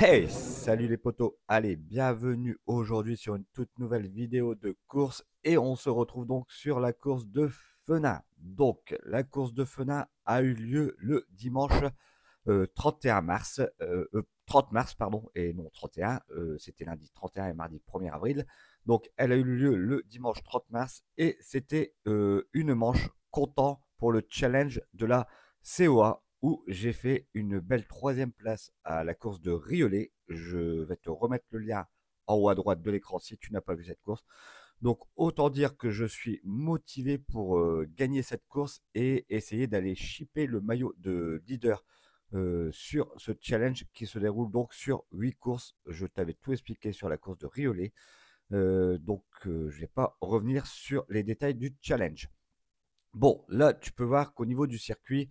Hey, salut les potos. Allez, bienvenue aujourd'hui sur une toute nouvelle vidéo de course et on se retrouve donc sur la course de Fena. Donc, la course de Fena a eu lieu le dimanche 31 mars, 30 mars, pardon, et non 31, c'était lundi 31 et mardi 1er avril. Donc, elle a eu lieu le dimanche 30 mars et c'était une manche comptant pour le challenge de la COA où j'ai fait une belle troisième place à la course de Riolet. Je vais te remettre le lien en haut à droite de l'écran si tu n'as pas vu cette course. Donc autant dire que je suis motivé pour gagner cette course et essayer d'aller shipper le maillot de leader sur ce challenge qui se déroule donc sur 8 courses. Je t'avais tout expliqué sur la course de Riolet. Je ne vais pas revenir sur les détails du challenge. Bon, là, tu peux voir qu'au niveau du circuit,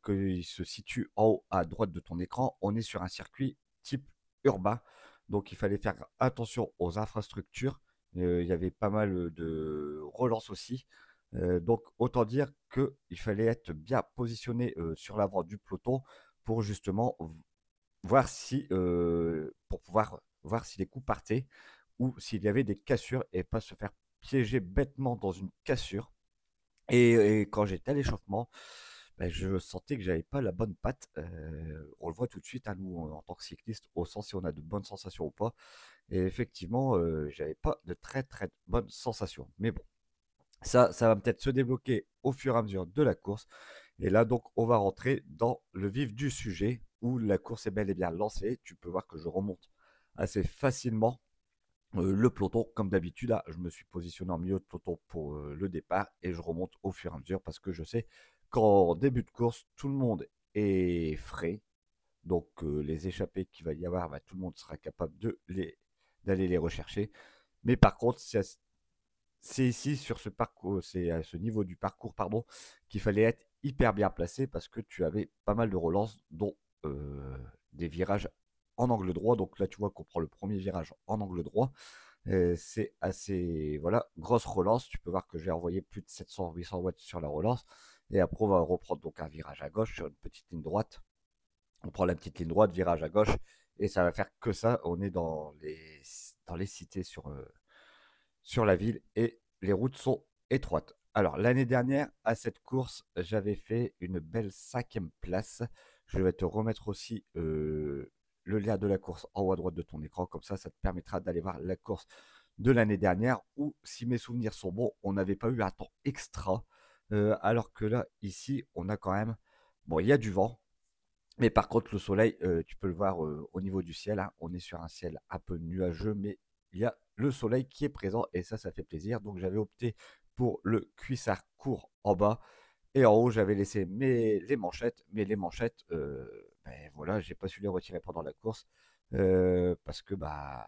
qu'il se situe en haut à droite de ton écran, on est sur un circuit type urbain. Donc, il fallait faire attention aux infrastructures. Il y avait pas mal de relances aussi. Donc, autant dire qu'il fallait être bien positionné sur l'avant du peloton pour justement voir si, pour pouvoir voir si les coups partaient ou s'il y avait des cassures et pas se faire piéger bêtement dans une cassure. Et quand j'étais à l'échauffement, bah, je sentais que j'avais pas la bonne patte. On le voit tout de suite, hein, nous, en tant que cycliste, au sens si on a de bonnes sensations ou pas. Et effectivement, j'avais pas de très très bonnes sensations. Mais bon, ça va peut-être se débloquer au fur et à mesure de la course. Et là, donc, on va rentrer dans le vif du sujet où la course est bel et bien lancée. Tu peux voir que je remonte assez facilement le peloton, comme d'habitude, là, je me suis positionné en milieu de peloton pour le départ et je remonte au fur et à mesure parce que je sais qu'en début de course, tout le monde est frais. Donc, les échappées qu'il va y avoir, bah, tout le monde sera capable d'aller les rechercher. Mais par contre, c'est ici, sur ce parcours, c'est à ce niveau du parcours, pardon, qu'il fallait être hyper bien placé parce que tu avais pas mal de relances, dont des virages en angle droit. Donc là, tu vois qu'on prend le premier virage en angle droit. C'est assez, voilà, grosse relance. Tu peux voir que j'ai envoyé plus de 700-800 watts sur la relance. Et après, on va reprendre donc un virage à gauche sur une petite ligne droite. On prend la petite ligne droite, virage à gauche. Et ça va faire que ça. On est dans les cités sur la ville et les routes sont étroites. Alors, l'année dernière, à cette course, j'avais fait une belle 5e place. Je vais te remettre aussi le lien de la course en haut à droite de ton écran. Comme ça te permettra d'aller voir la course de l'année dernière où, si mes souvenirs sont bons, on n'avait pas eu un temps extra. Alors que là, ici, on a quand même. Bon, il y a du vent, mais par contre, le soleil, tu peux le voir au niveau du ciel, hein. On est sur un ciel un peu nuageux, mais il y a le soleil qui est présent et ça fait plaisir. Donc j'avais opté pour le cuissard court en bas et en haut, j'avais laissé les manchettes. Mais les manchettes, ben voilà, j'ai pas su les retirer pendant la course parce que bah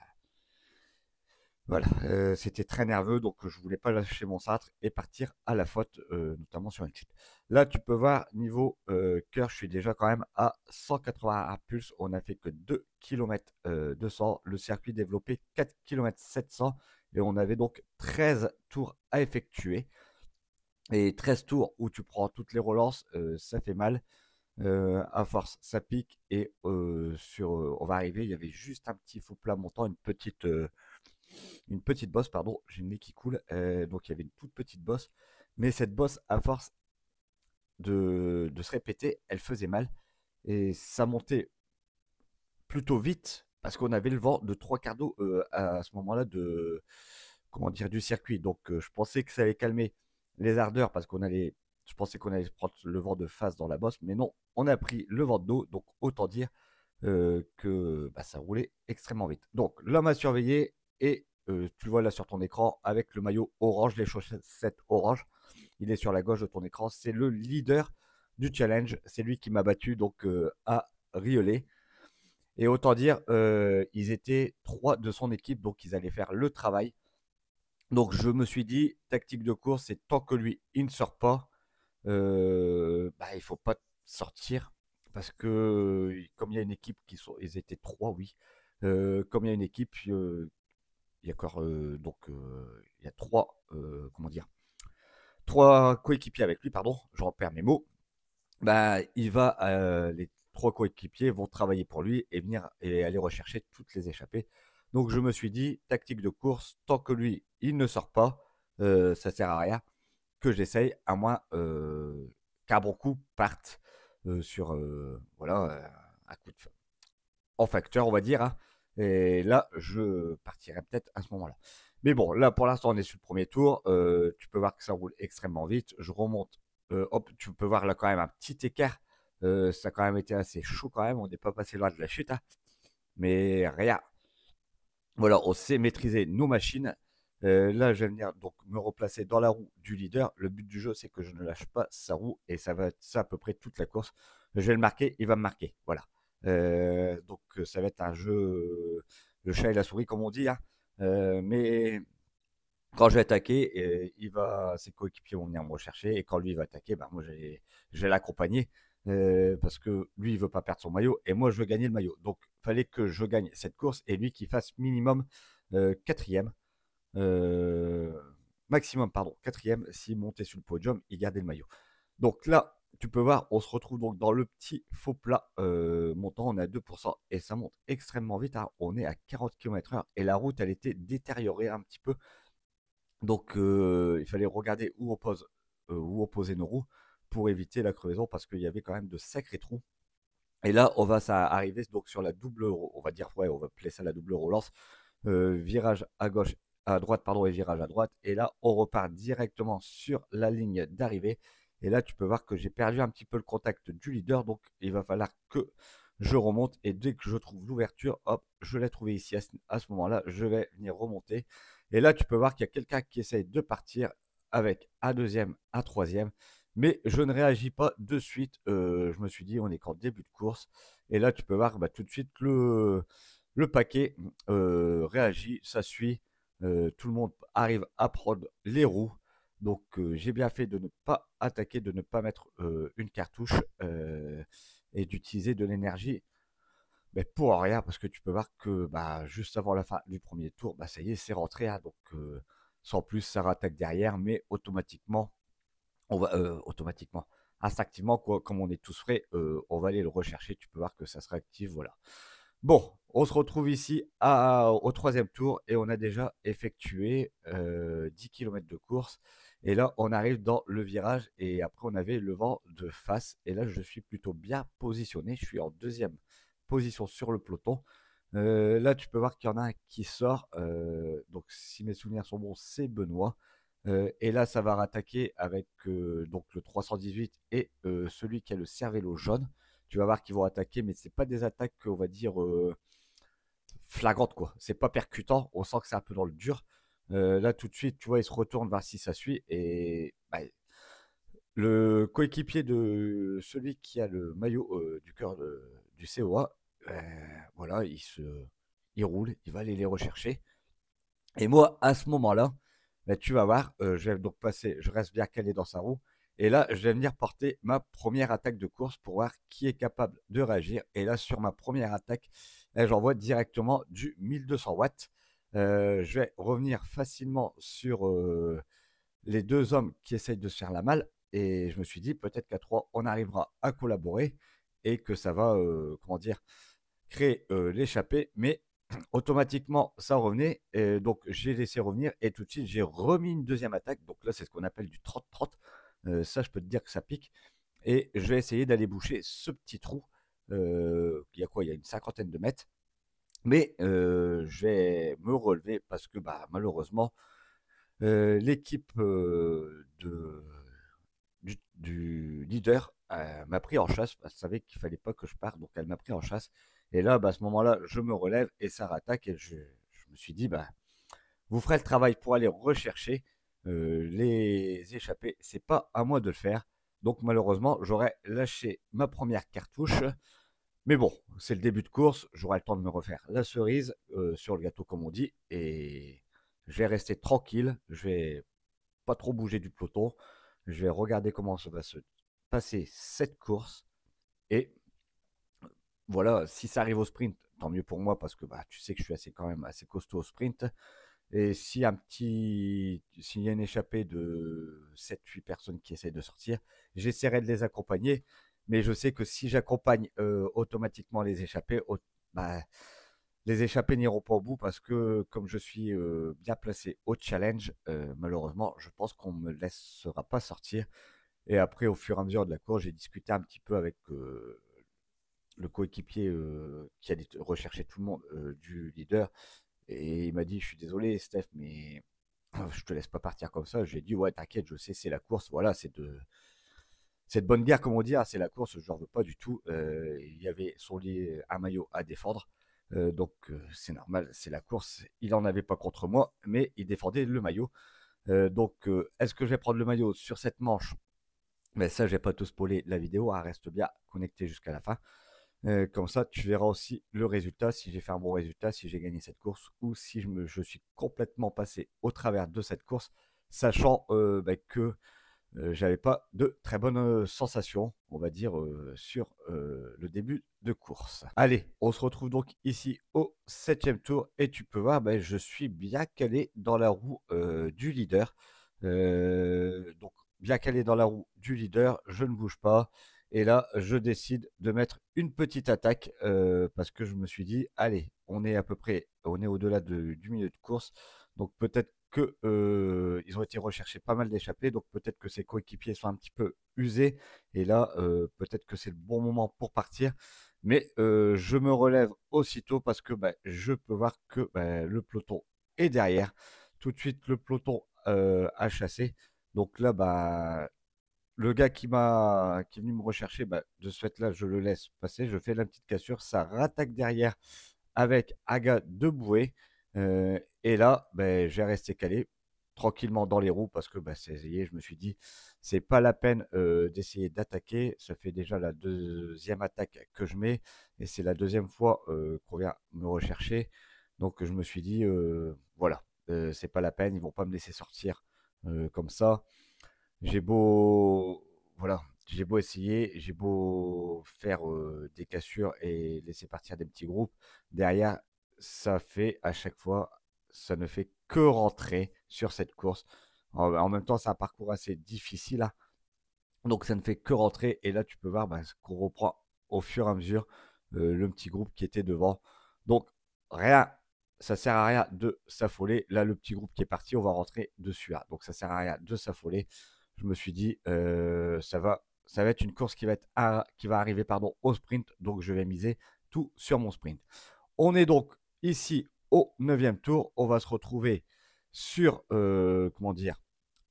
voilà, c'était très nerveux, donc je voulais pas lâcher mon cintre et partir à la faute, notamment sur une chute. Là, tu peux voir, niveau cœur, je suis déjà quand même à 181 pulses. On a fait que 2 km 200. Le circuit développé 4 km 700. Et on avait donc 13 tours à effectuer. Et 13 tours où tu prends toutes les relances, ça fait mal. À force, ça pique. Et on va arriver, il y avait juste un petit faux plat montant, une petite bosse, pardon, j'ai le nez qui coule, donc il y avait une toute petite bosse, mais cette bosse, à force de se répéter, elle faisait mal, et ça montait plutôt vite, parce qu'on avait le vent de trois quarts d'eau à ce moment-là comment dire, du circuit, donc je pensais que ça allait calmer les ardeurs, je pensais qu'on allait prendre le vent de face dans la bosse, mais non, on a pris le vent de dos, donc autant dire que bah, ça roulait extrêmement vite. Donc l'homme a surveillé et tu le vois là sur ton écran avec le maillot orange, les chaussettes orange. Il est sur la gauche de ton écran. C'est le leader du challenge. C'est lui qui m'a battu donc à Riolet. Et autant dire, ils étaient trois de son équipe, donc ils allaient faire le travail. Donc je me suis dit, tactique de course, c'est tant que lui, il ne sort pas, bah, il faut pas sortir parce que comme il y a une équipe ils étaient trois, oui. Comme il y a une équipe, il y a encore il y a trois, comment dire, trois coéquipiers avec lui, pardon, je repère mes mots. Bah, il va les 3 coéquipiers vont travailler pour lui et venir et aller rechercher toutes les échappées. Donc je me suis dit, tactique de course, tant que lui, il ne sort pas, ça sert à rien que j'essaye, à moins qu'un bon coup parte sur voilà, un coup de feu en facteur, on va dire, hein. Et là, je partirai peut-être à ce moment-là. Mais bon, là, pour l'instant, on est sur le premier tour. Tu peux voir que ça roule extrêmement vite. Je remonte. Hop, tu peux voir là quand même un petit écart. Ça a quand même été assez chaud quand même. On n'est pas passé loin de la chute, hein. Mais rien. Voilà, on sait maîtriser nos machines. Là, je vais venir donc me replacer dans la roue du leader. Le but du jeu, c'est que je ne lâche pas sa roue et ça va être ça à peu près toute la course. Je vais le marquer, il va me marquer. Voilà. Donc, ça va être un jeu, le chat et la souris, comme on dit, hein. Mais quand je vais attaquer, ses coéquipiers vont venir me rechercher. Et quand lui il va attaquer, bah, moi, je vais l'accompagner. Parce que lui, il veut pas perdre son maillot et moi, je veux gagner le maillot. Donc, il fallait que je gagne cette course et lui qui fasse minimum quatrième. Euh, maximum, pardon, quatrième. S'il montait sur le podium, il gardait le maillot. Donc là, tu peux voir, on se retrouve donc dans le petit faux plat montant, on est à 2% et ça monte extrêmement vite, hein. On est à 40 km/h et la route, elle était détériorée un petit peu. Donc il fallait regarder où opposer nos roues pour éviter la crevaison parce qu'il y avait quand même de sacrés trous. Et là, on va ça arriver donc sur la double, on va dire, ouais, on va placer ça la double relance. Virage à gauche, à droite, pardon, et virage à droite. Et là, on repart directement sur la ligne d'arrivée. Et là, tu peux voir que j'ai perdu un petit peu le contact du leader. Donc, il va falloir que je remonte. Et dès que je trouve l'ouverture, hop, je l'ai trouvé ici. À ce moment-là, je vais venir remonter. Et là, tu peux voir qu'il y a quelqu'un qui essaye de partir avec un deuxième, un troisième. Mais je ne réagis pas de suite. Je me suis dit, on est qu'en début de course. Et là, tu peux voir bah, tout de suite le paquet réagit, ça suit. Tout le monde arrive à prendre les roues. Donc j'ai bien fait de ne pas attaquer, de ne pas mettre une cartouche et d'utiliser de l'énergie mais pour rien, parce que tu peux voir que bah, juste avant la fin du premier tour, bah, ça y est, c'est rentré, hein. Donc sans plus, ça rattaque derrière, mais automatiquement, automatiquement, instinctivement, quoi, comme on est tous frais, on va aller le rechercher. Tu peux voir que ça se réactive, voilà. Bon, on se retrouve ici au troisième tour et on a déjà effectué 10 km de course. Et là, on arrive dans le virage et après, on avait le vent de face. Et là, je suis plutôt bien positionné. Je suis en deuxième position sur le peloton. Là, tu peux voir qu'il y en a un qui sort. Donc, si mes souvenirs sont bons, c'est Benoît. Et là, ça va rattaquer avec donc le 318 et celui qui a le cervélo jaune. Tu vas voir qu'ils vont attaquer, mais c'est pas des attaques, on va dire, flagrantes, quoi. C'est pas percutant, on sent que c'est un peu dans le dur. Là, tout de suite, tu vois, il se retourne vers si ça suit. Et bah, le coéquipier de celui qui a le maillot du cœur du COA, voilà, il roule, il va aller les rechercher. Et moi, à ce moment-là, bah, tu vas voir, je vais donc passer, je reste bien calé dans sa roue. Et là, je vais venir porter ma première attaque de course pour voir qui est capable de réagir. Et là, sur ma première attaque, j'envoie directement du 1200 watts. Je vais revenir facilement sur les deux hommes qui essayent de se faire la malle. Et je me suis dit, peut-être qu'à trois, on arrivera à collaborer et que ça va, comment dire, créer l'échappée. Mais automatiquement, ça revenait. Et donc, j'ai laissé revenir et tout de suite, j'ai remis une deuxième attaque. Donc là, c'est ce qu'on appelle du 30-30. Ça, je peux te dire que ça pique. Et je vais essayer d'aller boucher ce petit trou. Il y a quoi? Il y a une cinquantaine de mètres. Mais je vais me relever parce que bah, malheureusement, l'équipe du leader m'a pris en chasse. Elle savait qu'il fallait pas que je parte, donc elle m'a pris en chasse. Et là, bah, à ce moment-là, je me relève et ça rattaque. Et je me suis dit, bah, vous ferez le travail pour aller rechercher les échappés. C'est pas à moi de le faire. Donc malheureusement, j'aurais lâché ma première cartouche. Mais bon, c'est le début de course. J'aurai le temps de me refaire la cerise sur le gâteau, comme on dit. Et je vais rester tranquille. Je vais pas trop bouger du peloton. Je vais regarder comment ça va se passer cette course. Et voilà, si ça arrive au sprint, tant mieux pour moi parce que bah, tu sais que je suis quand même assez costaud au sprint. Et s'il y a une échappée de 7-8 personnes qui essayent de sortir, j'essaierai de les accompagner. Mais je sais que si j'accompagne automatiquement bah, les échappées n'iront pas au bout parce que comme je suis bien placé au challenge, malheureusement, je pense qu'on ne me laissera pas sortir. Et après, au fur et à mesure de la course, j'ai discuté un petit peu avec le coéquipier qui allait rechercher tout le monde du leader. Et il m'a dit, je suis désolé, Steph, mais je te laisse pas partir comme ça. J'ai dit, ouais, t'inquiète, je sais, c'est la course. Voilà, c'est de bonne guerre, comme on dit. Hein, c'est la course, je n'en veux pas du tout. Il y avait son lit, un maillot à défendre. Donc, c'est normal, c'est la course. Il n'en avait pas contre moi, mais il défendait le maillot. Donc, est-ce que je vais prendre le maillot sur cette manche? Mais ça, je vais pas te spoiler la vidéo. Elle reste bien connectée jusqu'à la fin. Comme ça, tu verras aussi le résultat, si j'ai fait un bon résultat, si j'ai gagné cette course ou si je suis complètement passé au travers de cette course, sachant bah, que j'avais pas de très bonnes sensations, on va dire, sur le début de course. Allez, on se retrouve donc ici au 7e tour et tu peux voir, bah, je suis bien calé dans la roue du leader. Donc, bien calé dans la roue du leader, je ne bouge pas. Et là, je décide de mettre une petite attaque parce que je me suis dit, allez, on est à peu près, on est au-delà du milieu de course. Donc peut-être que ils ont été recherchés pas mal d'échappées, donc peut-être que ses coéquipiers sont un petit peu usés. Et là, peut-être que c'est le bon moment pour partir. Mais je me relève aussitôt parce que bah, je peux voir que bah, le peloton est derrière. Tout de suite, le peloton a chassé. Donc là, bah, le gars qui est venu me rechercher, bah, de ce fait-là, je le laisse passer. Je fais la petite cassure. Ça rattaque derrière avec Aga de bouée. Et là, ben, j'ai resté calé tranquillement dans les roues parce que bah, je me suis dit, c'est pas la peine d'essayer d'attaquer. Ça fait déjà la deuxième attaque que je mets et c'est la deuxième fois qu'on vient me rechercher. Donc je me suis dit, voilà, c'est pas la peine, ils vont pas me laisser sortir comme ça. J'ai beau, voilà, j'ai beau essayer, j'ai beau faire des cassures et laisser partir des petits groupes. Derrière, ça fait à chaque fois, ça ne fait que rentrer sur cette course. En même temps, c'est un parcours assez difficile, hein. Donc ça ne fait que rentrer. Et là, tu peux voir bah, qu'on reprend au fur et à mesure le petit groupe qui était devant. Donc rien, ça sert à rien de s'affoler. Là, le petit groupe qui est parti, on va rentrer dessus. Hein. Donc ça sert à rien de s'affoler. Je me suis dit, ça va être une course qui va arriver pardon, au sprint. Donc je vais miser tout sur mon sprint. On est donc ici au 9e tour. On va se retrouver sur, comment dire,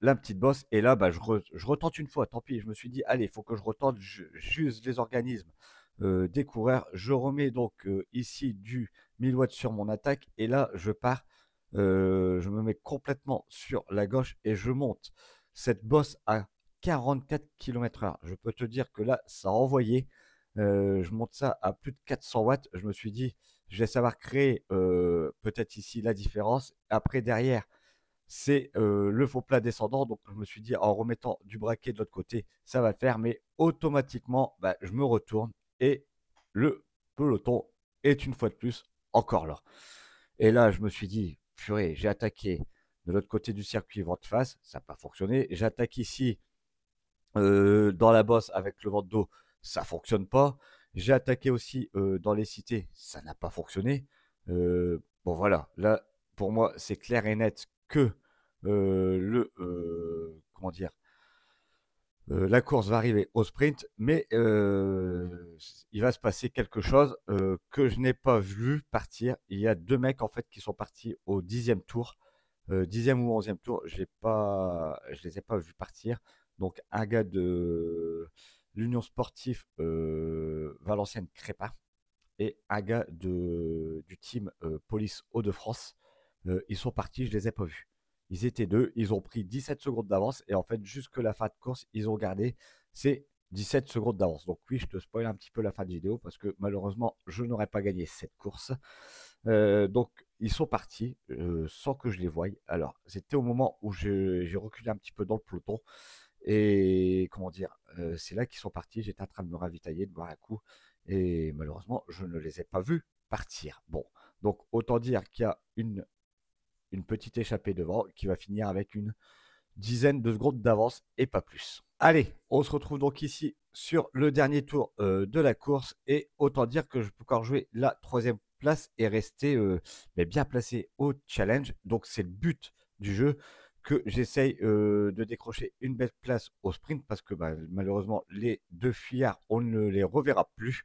la petite bosse. Et là, bah, je retente une fois. Tant pis, je me suis dit, allez, il faut que je retente. J'use les organismes des coureurs. Je remets donc ici du 1000 watts sur mon attaque. Et là, je pars. Je me mets complètement sur la gauche et je monte cette bosse à 44 km/h. Je peux te dire que là, ça a envoyé. Je monte ça à plus de 400 watts. Je me suis dit, je vais savoir créer peut-être ici la différence. Après, derrière, c'est le faux plat descendant. Donc, je me suis dit, en remettant du braquet de l'autre côté, ça va le faire. Mais automatiquement, bah, je me retourne et le peloton est une fois de plus encore là. Et là, je me suis dit, purée, j'ai attaqué de l'autre côté du circuit vent de face, ça n'a pas fonctionné. J'attaque ici dans la bosse avec le vent de dos, ça fonctionne pas. J'ai attaqué aussi dans les cités, ça n'a pas fonctionné. Bon voilà, là pour moi c'est clair et net que comment dire, la course va arriver au sprint, mais il va se passer quelque chose que je n'ai pas vu partir. Il y a deux mecs en fait qui sont partis au 10e tour, 10e ou 11e tour. Je les ai pas vus partir. Donc un gars de l'Union sportive Valenciennes Crépin et un gars du team Police Hauts-de-France. Ils sont partis, je les ai pas vus. Ils étaient deux, ils ont pris 17 secondes d'avance et en fait, jusque la fin de course, ils ont gardé ces 17 secondes d'avance. Donc oui, je te spoil un petit peu la fin de vidéo parce que malheureusement, je n'aurais pas gagné cette course. Donc ils sont partis sans que je les voie. Alors, c'était au moment où j'ai reculé un petit peu dans le peloton. Et comment dire, c'est là qu'ils sont partis. J'étais en train de me ravitailler, de boire un coup. Et malheureusement, je ne les ai pas vus partir. Bon, donc autant dire qu'il y a une petite échappée devant qui va finir avec une dizaine de secondes d'avance et pas plus. Allez, on se retrouve donc ici sur le dernier tour de la course et autant dire que je peux encore jouer la troisième place et rester mais bien placé au challenge. Donc c'est le but du jeu que j'essaye de décrocher une belle place au sprint parce que bah, malheureusement les deux fuyards on ne les reverra plus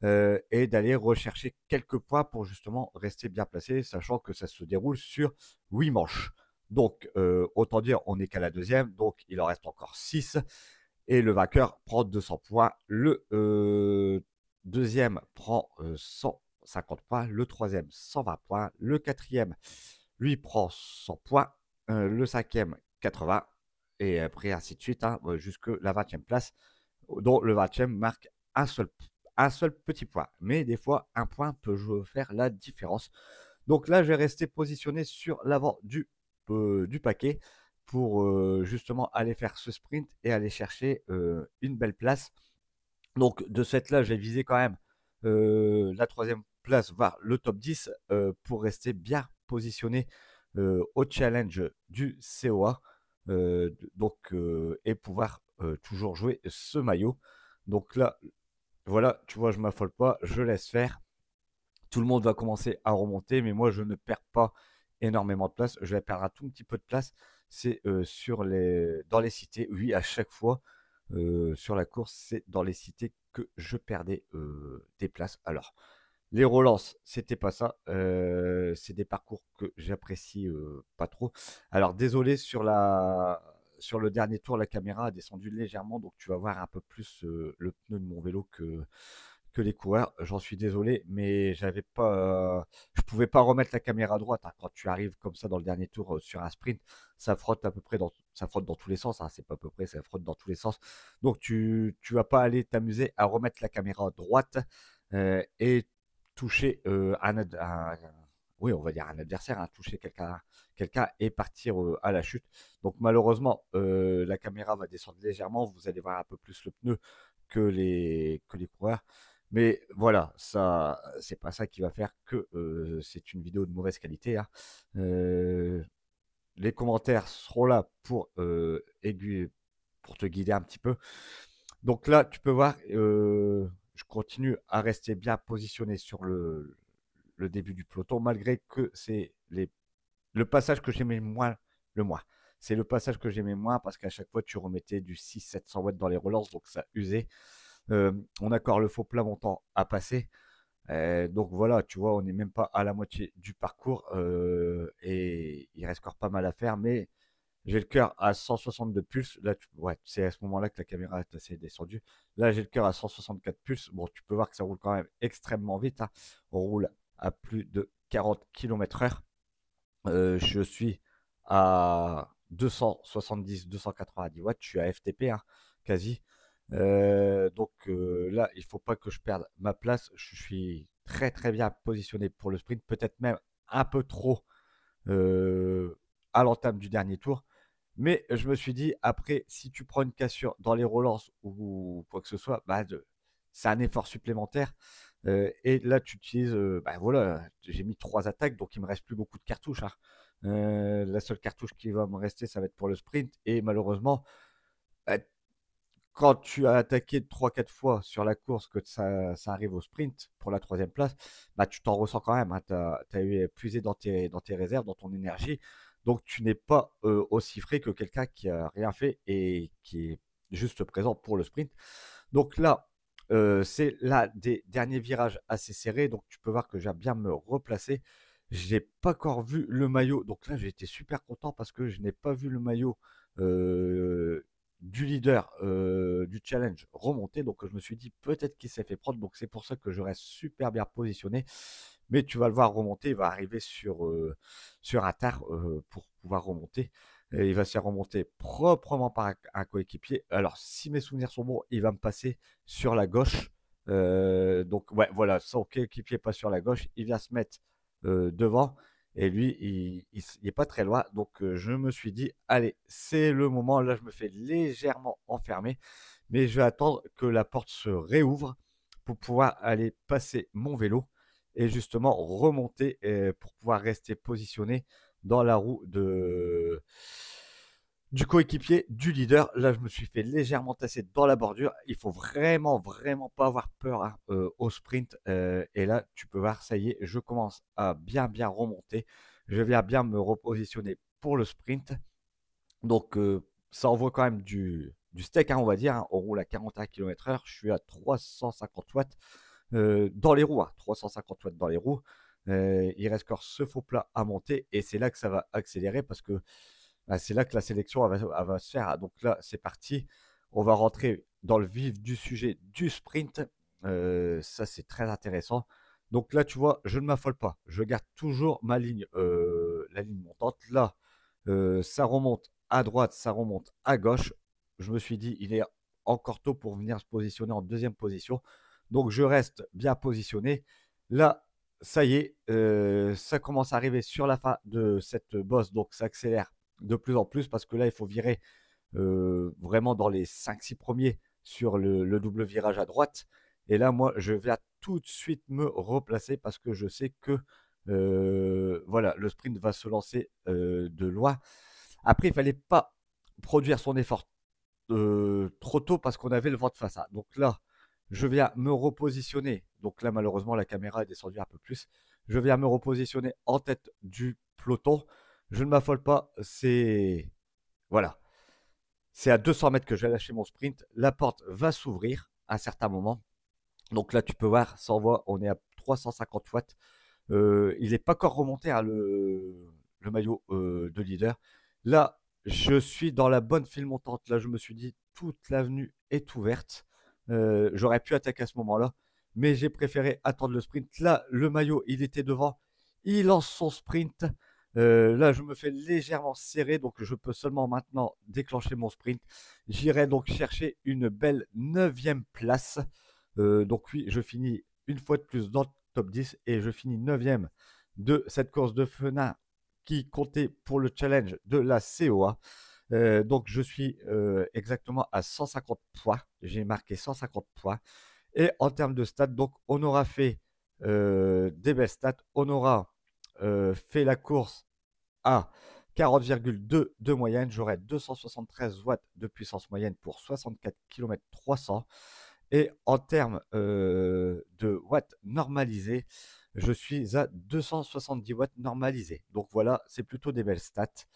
et d'aller rechercher quelques points pour justement rester bien placé, sachant que ça se déroule sur 8 manches. Donc, autant dire, on n'est qu'à la deuxième, donc il en reste encore 6. Et le vainqueur prend 200 points. Le deuxième prend 150 points. Le troisième, 120 points. Le quatrième, lui, prend 100 points. Le cinquième, 80. Et après, ainsi de suite, hein, jusque la 20e place, dont le 20e marque un seul petit point. Mais des fois, un point peut faire la différence. Donc là, je vais rester positionné sur l'avant du paquet pour justement aller faire ce sprint et aller chercher une belle place. Donc de cette là, j'ai visé quand même la troisième place, voire le top 10 pour rester bien positionné au challenge du COA. Et pouvoir toujours jouer ce maillot. Donc là, voilà, tu vois, je m'affole pas, je laisse faire. Tout le monde va commencer à remonter, mais moi, je ne perds pas énormément de place. Je vais perdre un tout petit peu de place. C'est dans les cités. Oui, à chaque fois sur la course, c'est dans les cités que je perdais des places. Alors, les relances, c'était pas ça. C'est des parcours que j'apprécie pas trop. Alors, désolé sur le dernier tour, la caméra a descendu légèrement, donc tu vas voir un peu plus le pneu de mon vélo que les coureurs. J'en suis désolé, mais je pouvais pas remettre la caméra à droite, hein. Quand tu arrives comme ça dans le dernier tour sur un sprint, ça frotte à peu près ça frotte dans tous les sens, hein. C'est pas à peu près, ça frotte dans tous les sens. Donc tu vas pas aller t'amuser à remettre la caméra à droite et toucher oui, on va dire un adversaire, hein, toucher quelqu'un et partir à la chute. Donc malheureusement, la caméra va descendre légèrement. Vous allez voir un peu plus le pneu que les coureurs. Mais voilà, ça, c'est pas ça qui va faire que c'est une vidéo de mauvaise qualité, hein. Les commentaires seront là pour pour te guider un petit peu. Donc là, tu peux voir, je continue à rester bien positionné sur le début du peloton, malgré que le passage que j'aimais le moins. C'est le passage que j'aimais moins parce qu'à chaque fois, tu remettais du 600-700 watts dans les relances, donc ça usait. On a encore le faux plat montant à passer. Donc voilà, tu vois, on n'est même pas à la moitié du parcours et il reste encore pas mal à faire, mais j'ai le cœur à 162 pulses. Là, ouais, c'est à ce moment-là que la caméra est assez descendue. Là, j'ai le cœur à 164 pulses. Bon, tu peux voir que ça roule quand même extrêmement vite, hein. On roule à plus de 40 km/h. Je suis à 270-290 watts. Je suis à FTP, hein, quasi. Là, il faut pas que je perde ma place. Je suis très très bien positionné pour le sprint, peut-être même un peu trop à l'entame du dernier tour. Mais je me suis dit, après, si tu prends une cassure dans les relances ou quoi que ce soit, bah, c'est un effort supplémentaire. Et là, tu utilises, bah voilà, j'ai mis 3 attaques, donc il me reste plus beaucoup de cartouches, hein. La seule cartouche qui va me rester, ça va être pour le sprint. Et malheureusement, bah, quand tu as attaqué 3-4 fois sur la course, que ça arrive au sprint pour la troisième place, bah, tu t'en ressens quand même, hein. Tu as épuisé dans tes réserves, dans ton énergie. Donc tu n'es pas aussi frais que quelqu'un qui a rien fait et qui est juste présent pour le sprint. Donc là, c'est là des derniers virages assez serrés. Donc tu peux voir que j'ai bien me replacer. Je n'ai pas encore vu le maillot. Donc là, j'ai été super content parce que je n'ai pas vu le maillot du leader du challenge remonter. Donc je me suis dit peut-être qu'il s'est fait prendre. Donc c'est pour ça que je reste super bien positionné. Mais tu vas le voir remonter. Il va arriver sur un tard pour pouvoir remonter. Et il va se faire remonter proprement par un coéquipier. Alors, si mes souvenirs sont bons, il va me passer sur la gauche. Donc, ouais, voilà, son coéquipier passe sur la gauche. Il vient se mettre devant. Et lui, il est pas très loin. Donc, je me suis dit, allez, c'est le moment. Là, je me fais légèrement enfermer. Mais je vais attendre que la porte se réouvre pour pouvoir aller passer mon vélo et justement remonter pour pouvoir rester positionné dans la roue du coéquipier, du leader. Là, je me suis fait légèrement tasser dans la bordure. Il faut vraiment, vraiment pas avoir peur hein, au sprint. Et là, tu peux voir, ça y est, je commence à bien, bien remonter. Je viens bien me repositionner pour le sprint. Donc, ça envoie quand même du steak, hein, on va dire. Hein. On roule à 41 km/h. Je suis à 350 watts dans les roues. Hein, 350 watts dans les roues. Il reste encore ce faux plat à monter. Et c'est là que ça va accélérer parce que bah, c'est là que la sélection elle va se faire. Donc là, c'est parti. On va rentrer dans le vif du sujet du sprint. Ça, c'est très intéressant. Donc là, tu vois, je ne m'affole pas. Je garde toujours ma ligne, la ligne montante. Là, ça remonte à droite, ça remonte à gauche. Je me suis dit, il est encore tôt pour venir se positionner en deuxième position. Donc je reste bien positionné. Là, ça y est, ça commence à arriver sur la fin de cette bosse. Donc ça accélère de plus en plus parce que là, il faut virer vraiment dans les 5-6 premiers sur le double virage à droite. Et là, moi, je viens tout de suite me replacer parce que je sais que voilà, le sprint va se lancer de loin. Après, il ne fallait pas produire son effort trop tôt parce qu'on avait le vent de face. Hein. Donc là, je viens me repositionner. Donc là, malheureusement, la caméra est descendue un peu plus. Je viens me repositionner en tête du peloton. Je ne m'affole pas. C'est voilà. C'est à 200 mètres que je vais lâcher mon sprint. La porte va s'ouvrir à un certain moment. Donc là, tu peux voir, ça envoie, on est à 350 watts. Il n'est pas encore remonté hein, le maillot de leader. Là, je suis dans la bonne file montante. Là, je me suis dit, toute l'avenue est ouverte. J'aurais pu attaquer à ce moment-là, mais j'ai préféré attendre le sprint. Là, le maillot, il était devant. Il lance son sprint. Là, je me fais légèrement serrer, donc je peux seulement maintenant déclencher mon sprint. J'irai donc chercher une belle 9e place. Donc oui, je finis une fois de plus dans le top 10 et je finis 9e de cette course de FENA qui comptait pour le challenge de la COA. Donc je suis exactement à 150 points. J'ai marqué 150 points. Et en termes de stats, donc on aura fait des belles stats. On aura fait la course à 40,2 de moyenne. J'aurai 273 watts de puissance moyenne pour 64 km 300. Et en termes de watts normalisés, je suis à 270 watts normalisés. Donc voilà, c'est plutôt des belles stats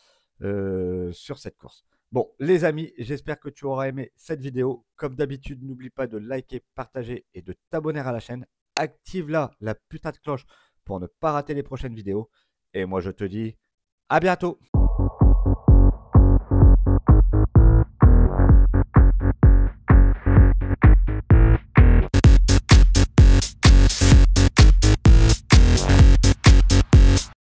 sur cette course. Bon, les amis, j'espère que tu auras aimé cette vidéo. Comme d'habitude, n'oublie pas de liker, partager et de t'abonner à la chaîne. Active là la putain de cloche pour ne pas rater les prochaines vidéos. Et moi, je te dis à bientôt.